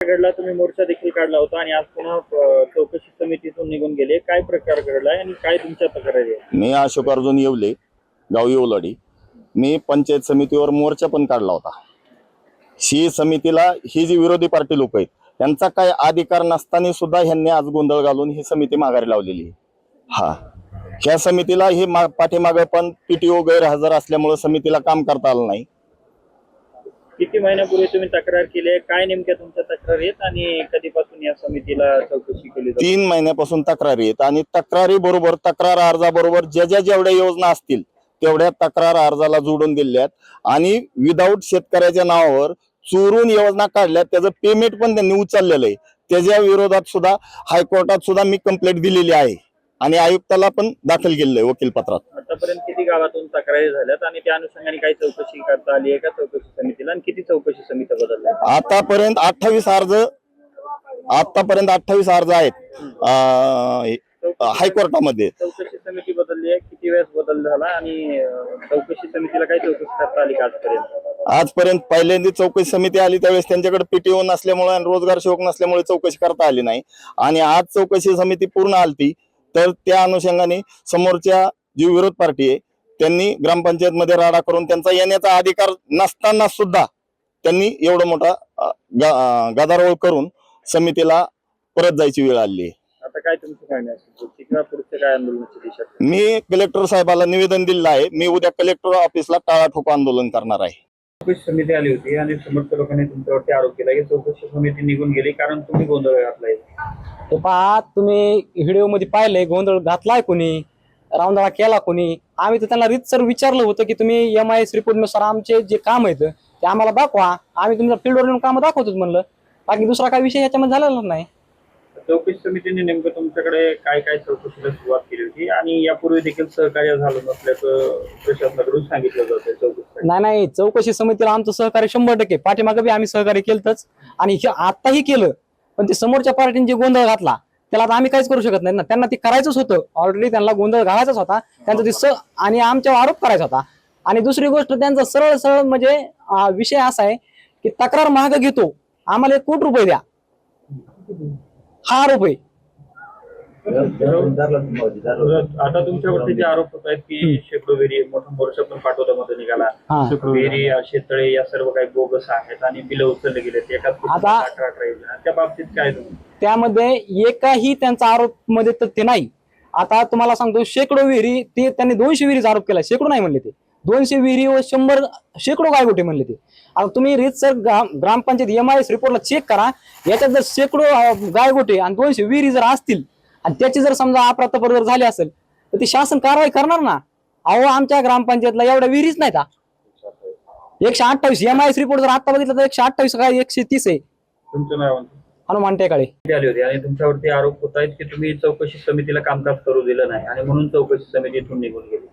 घडला, तुम्ही मोर्चा देखील काढला होता आणि आज पुन्हा चौकशी समितीतून निघून गेले. काय प्रकार घडलाय आणि काय तुमच्या तक्रारी आहे? मी अशोक अर्जुन येवले, गाव येवलाडी. मी पंचायत समितीवर मोर्चा पण काढला होता. ही समितीला ही जी विरोधी पार्टी लोक आहेत त्यांचा काय अधिकार नसताना सुद्धा ह्यांनी आज गोंधळ घालून ही समिती माघारी लावलेली आहे. ह्या समितीला हे पाठीमागे पण पीटीओ गैरहजर असल्यामुळे समितीला काम करता आलं नाही. किती महिन्यापूर्वी तुम्ही तक्रार केली आहे? काय नेमक्या तुमच्या तक्रारी आहेत आणि कधीपासून या समितीला चौकशी केली जाते? 3 महिन्यापासून तक्रारी आहेत आणि तक्रारी बरोबर तक्रार अर्जाबरोबर जेवढ्या योजना असतील तेवढ्या तक्रार अर्जाला जोडून दिल्यात आणि विदाऊट शेतकऱ्याच्या नावावर चोरून योजना काढल्यात. त्याचं पेमेंट पण त्यांनी उचललेलं आहे. त्याच्या विरोधात सुद्धा हायकोर्टात सुद्धा मी कंप्लेंट दिलेली आहे आणि आयुक्ताला पण दाखल केलेलं आहे वकीलपत्रात. आतापर्यंत किती गावातून तक्रारी झाल्यात आणि त्या अनुषंगाने काही चौकशी करता आली आहे का चौकशी समितीला, आणि किती चौकशी समित्या बदलल्या? आतापर्यंत 28 अर्ज आहेत हायकोर्टामध्ये. चौकशी समिती बदलली आहे, किती वेळेस बदल झाला आणि चौकशी समितीला काही चौकशी करता आली का आजपर्यंत पहिल्यांदा चौकशी समिती आली त्यावेळेस त्यांच्याकडे पीटीओ नसल्यामुळे आणि रोजगार सेवक नसल्यामुळे चौकशी करता आली नाही. आणि आज चौकशी समिती पूर्ण आलती तर त्या अनुषंगाने समोरच्या जी विरोध पार्टी आहे त्यांनी ग्रामपंचायत मध्ये राडा करून त्यांचा येण्याचा अधिकार नसताना सुद्धा त्यांनी एवढा मोठा गदारोळ करून समितीला परत जायची वेळ आली आहे. आता काय तुमचं मागणी असेल? पुढचे काय आंदोलनाची दिशा? मी कलेक्टर साहेबाला निवेदन दिलं आहे. मी उद्या कलेक्टर ऑफिसला टाळाठोक आंदोलन करणार आहे. चौकशी समिती आली होती आणि समर्थ लोकांनी तुमच्यावरती आरोप केला की चौकशी समिती निघून गेली कारण तुम्ही गोंधळ घातलाय. ते पहा, तुम्ही व्हिडिओ मध्ये पाहिलंय गोंधळ घातलाय कोणी, रावंदाळा केला कोणी. आम्ही तर त्यांना रीतसर विचारलं होतं की तुम्ही MIS रिपोर्ट नुसार आमचे जे काम आहेत ते आम्हाला दाखवा. आम्ही तुमच्या फील्डवर येऊन काम दाखवतोच म्हणलं. बाकी दुसरा काही विषय याच्यामध्ये झालेला नाही. चौकशी समितीने नेमकं तुमच्याकडे काय काय चौकशीला सुरुवात केली होती आणि यापूर्वी देखील सहकार्य झालं नसल्याचं प्रशासनाकडून सांगितलं जातं चौकशी? नाही, चौकशी समितीला आमचं सहकार्य 100%. पाठीमागे बी आम्ही सहकार्य केलंच आणि आताही केलं. पण ते समोरच्या पार्टीने जे गोंधळ घातला त्याला आता आम्ही काहीच करू शकत नाही ना. त्यांना ते करायचंच होतं, ऑलरेडी त्यांना गोंधळ घालायचाच होता त्यांचा ते आणि आमच्यावर आरोप करायचा होता. आणि दुसरी गोष्ट त्यांचा सरळ म्हणजे विषय असा आहे की तक्रार मागे घेतो, आम्हाला 1 कोटी रुपये द्या, हा आरोप आहे. आता तुमच्यावरती जे आरोप होत आहेत की शेकडो विहिरी, मोठा मोर्चा पण पाठवतामध्ये निघाला, विहिरी, शेततळे या सर्व काही बोगस आहेत आणि बिलं उचलले गेले त्या बाबतीत काय तुम्ही? त्यामध्ये एकाही त्यांचा आरोप मध्ये तथ्य नाही. आता तुम्हाला सांगतो, शेकडो विहिरी, ते त्यांनी 200 विहिरीचा आरोप केला, शेकडो नाही म्हणले ते. 200 विहिरी व 100 शेकडो गायगोटे म्हणले ते. आता तुम्ही रीतसर ग्रामपंचायत MIS रिपोर्टला चेक करा. याच्यात जर शेकडो गायगोटे आणि 200 विहिरी जर असतील आणि त्याची जर समजा अप्रतपर जर झाली असेल तर ती शासन कारवाई करणार ना. अहो, आमच्या ग्रामपंचायतला एवढ्या विहिरीच नाही का? 128 MIS रिपोर्ट जर आता बघितलं तर 128 काय 130 आहे. तुमचं नाव? हनुमान टेकाळे. आली होती आणि तुमच्यावरती आरोप होत आहेत की तुम्ही चौकशी समितीला कामकाज करू दिलं नाही आणि म्हणून चौकशी समितीतून निघून गेली.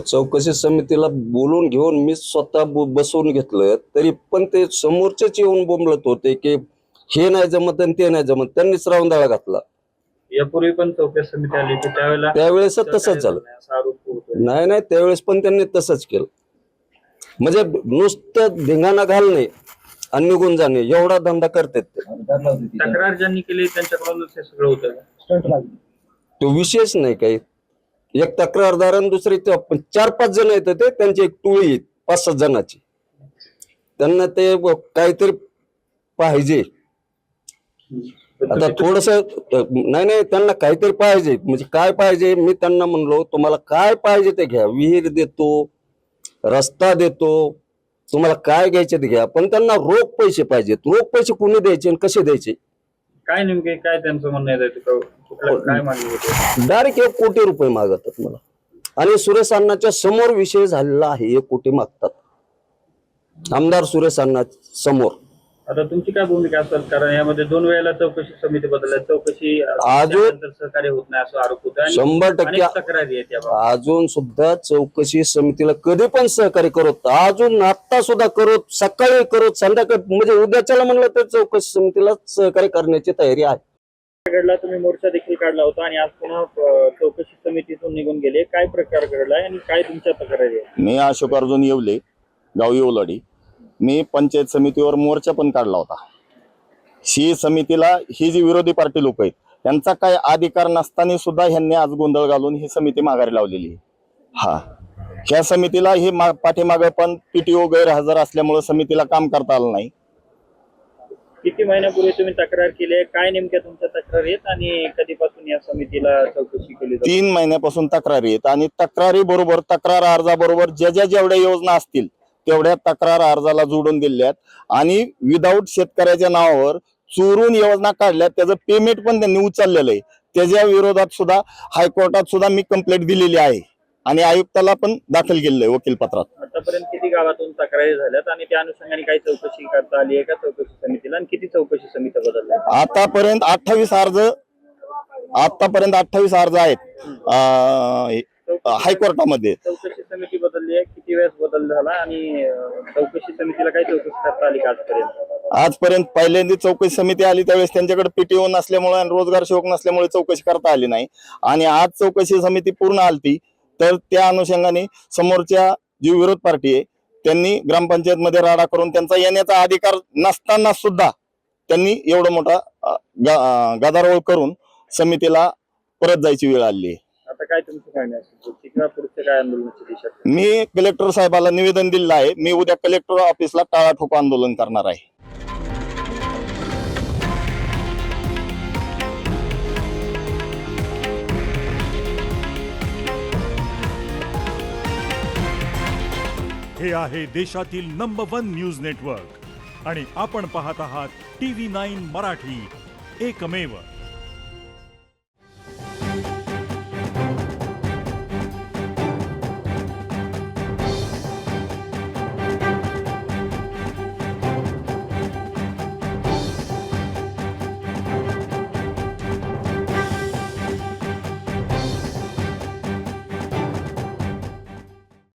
चौकशी समितीला बोलून घेऊन मी स्वतः बसवून घेतलं तरी पण ते समोरचेच येऊन बोंबलत होते की हे नाही जमत आणि ते नाही जमत. त्यांनीच रावंदाळा घातला. यापूर्वी पण चौकशी समिती आली होती त्यावेळेस तसंच झालं. नाही, त्यावेळेस पण त्यांनी तसंच केलं. म्हणजे नुसतं धिंगाणा घालणे आणि निघून जाणे एवढा धंदा करतात ते. तक्रार ज्यांनी केली त्यांच्याकडूनच हे सगळं होतं. तो विशेष नाही काही. एक तक्रारदार आणि दुसरे 4-5 जण येतात ते, त्यांची एक टोळी 5-6 जणांची. त्यांना ते काहीतरी पाहिजे. आता थोडस नाही त्यांना काहीतरी पाहिजे. म्हणजे काय पाहिजे, मी त्यांना म्हणलो तुम्हाला काय पाहिजे ते घ्या, विहीर देतो, रस्ता देतो, तुम्हाला काय घ्यायचे ते घ्या, पण त्यांना रोख पैसे पाहिजेत. रोख पैसे कुणी द्यायचे आणि कसे द्यायचे? काय नेमके काय त्यांचं म्हणणं आहे? काय मागणी होते? डायरेक्ट 1 कोटी रुपये मागतात मला. आणि सुरेश अण्णाच्या समोर विषय झालेला आहे. 1 कोटी मागतात आमदार सुरेश अण्णा समोर. आता तुमची काय भूमिका असेल? कारण यामध्ये 2 वेळेला चौकशी समिती बदलल्या, चौकशी सहकार्य होत नाही असं आरोप होता. 100% तक्रारी आहेत. अजून सुद्धा चौकशी समितीला कधी पण सहकार्य करत, अजून आता सुद्धा करत, सकाळी करत, संध्याकाळी, म्हणजे उद्याच्याला म्हणलं तर चौकशी समितीला सहकार्य करण्याची तयारी आहे. घडला, तुम्ही मोर्चा देखील काढला होता आणि आज पुन्हा चौकशी समितीतून निघून गेले. काय प्रकार घडलाय आणि काय तुमच्या तक्रारी आहे? मी अशोक अर्जुन येवले, गाव येवलाडी. मी पंचायत समितीवर मोर्चा पण काढला होता. ही समितीला ही जी विरोधी पार्टी लोक आहेत यांचा काय अधिकार नसताना सुद्धा ह्यांनी आज गोंधळ घालून ही समिती माघारी लावलेली आहे. हा, ह्या समितीला ही पाठीमागे पण पीटीओ गैरहजर असल्यामुळे समितीला काम करता आलं नाही. किती महिन्यापूर्वी तुम्ही तक्रार केली आहे? काय नेमक्या तुमच्या तक्रारी आहेत आणि कधीपासून या समितीला चौकशी केली जाते? 3 महिन्यापासून तक्रारी आहेत आणि तक्रारी बरोबर तक्रार अर्जाबरोबर जेवढ्या योजना असतील तेवढ्या तक्रार अर्जाला जोडून दिल्यात आणि विदाऊट शेतकऱ्याच्या नावावर चोरून योजना काढल्यात. त्याचं पेमेंट पण त्यांनी उचललेलं आहे. त्याच्या विरोधात सुद्धा हायकोर्टात सुद्धा मी कंप्लेंट दिलेली आहे आणि आयुक्ताला पण दाखल केलेलं आहे वकीलपत्रात. आतापर्यंत किती गावातून तक्रारी झाल्यात आणि त्या अनुषंगाने काही चौकशी करता आली आहे का चौकशी समितीला, आणि किती चौकशी समित्या बदलल्या? आतापर्यंत 28 अर्ज आहेत हायकोर्टामध्ये. चौकशी समिती बदलली आहे, किती वेळेस बदल झाला आणि चौकशी समितीला काही चौकशी करता आली का आजपर्यंत? आजपर्यंत पहिल्यांदा चौकशी समिती आली त्यावेळेस त्यांच्याकडे पीटीओ नसल्यामुळे आणि रोजगार सेवक नसल्यामुळे चौकशी करता आली नाही. आणि आज चौकशी समिती पूर्ण आलती तर त्या अनुषंगाने समोरच्या जी विरोध पार्टी आहे त्यांनी ग्रामपंचायत मध्ये राडा करून त्यांचा येण्याचा अधिकार नसताना सुद्धा त्यांनी एवढा मोठा गदारोळ करून समितीला परत जायची वेळ आली आहे. आता काय तुमचं काय नाही किंवा पुढचं काय आंदोलनाची दिशा? मी कलेक्टर साहेबाला निवेदन दिलेलं आहे. मी उद्या कलेक्टर ऑफिसला टाळाठोक आंदोलन करणार आहे. हे आहे देशातील नंबर 1 न्यूज नेटवर्क आणि आपण पाहत आहात TV9 मराठी, एकमेव.